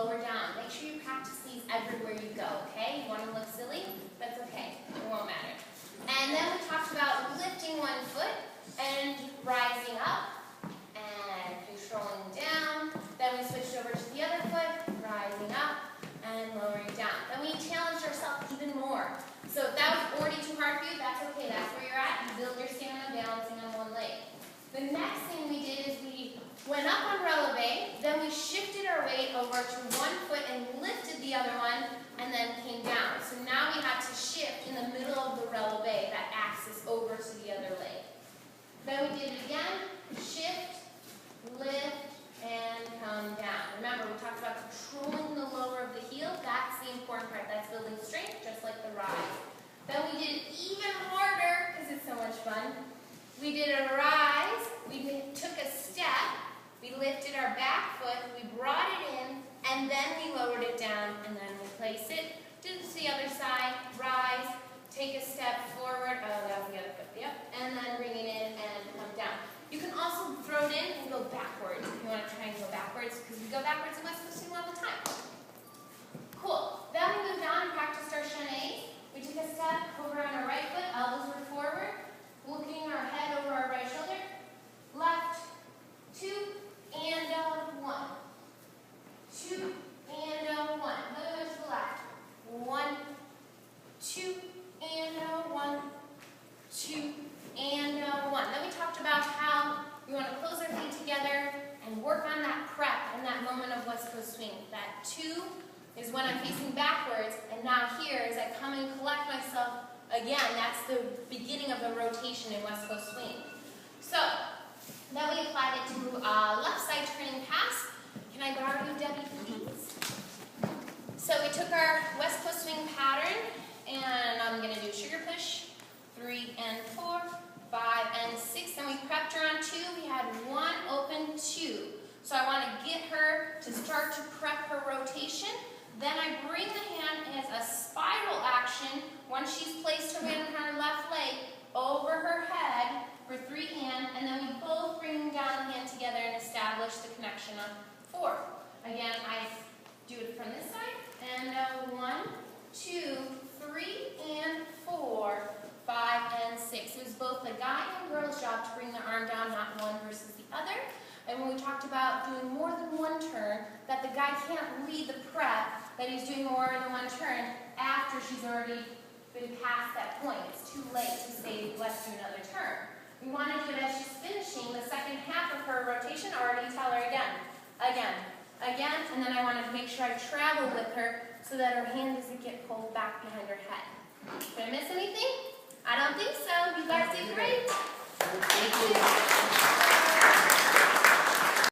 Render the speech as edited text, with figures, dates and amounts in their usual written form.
lower down. Make sure you practice these everywhere you go, okay? You want to look silly? That's okay. It won't matter. And then we talked about lifting one foot and rising up and controlling down. Then we switched over to the other foot, rising up and lowering down. Then we challenged ourselves even more. So if that was already too hard for you, that's okay. That's where you're at. You build your stamina balancing on one leg. The next thing we did is we went up on relevé, then we shifted our weight over to one foot and lifted the other one, and then came down. So now we had to shift in the middle of the relevé, that axis, over to the other leg. Then we did it again, shift, lift, and come down. Remember, we talked about controlling the lower of the heel. That's the important part. That's building strength, just like the rise. Then we did it even harder, because it's so much fun. We did a rise, we took a step, we lifted our back foot, we brought it in, and then we lowered it down, and then we place it. Did it to the other side, rise, take a step forward, oh, that was the other foot, yep, and then bring it in and come down. You can also throw it in and go backwards if you want to try and go backwards, because we go backwards in West Coast Swing all the time. Cool. Then we moved on and practiced our shanay. We took a step over on our right foot, elbows were forward, looking our head over our right shoulder, left, 2, and 1. 2, and 1. Let me move to the left. 1, 2, and 1. 2, and 1. Then we talked about how we want to close our feet together and work on that prep and that moment of West Coast swing. That 2 is when I'm facing backwards, and now here as I come and collect myself again, that's the beginning of the rotation in West Coast swing. So, then we applied it to left side turning pass. Can I borrow you, Debbie, please? So we took our West Coast swing pattern, and I'm going to do sugar push, 3 and 4, 5 and 6. Then we prepped her on 2. We had 1 open 2. So I want to get her to start to prep her rotation. Then I bring the hand as a spiral action once she's placed her weight on her left leg over her head for 3 and then we both bring down the hand together and establish the connection on 4. Again, I do it from this side, and 1, 2, 3, and 4, 5, and 6. It was both the guy and girl's job to bring the arm down, not one versus the other. And when we talked about doing more than one turn, that the guy can't read the prep, that he's doing more than one turn after she's already been past that point. It's too late to say, let's do another turn. We want to do it as she's finishing the second half of her rotation, or already tell her again, and then I want to make sure I travel with her so that her hand doesn't get pulled back behind her head.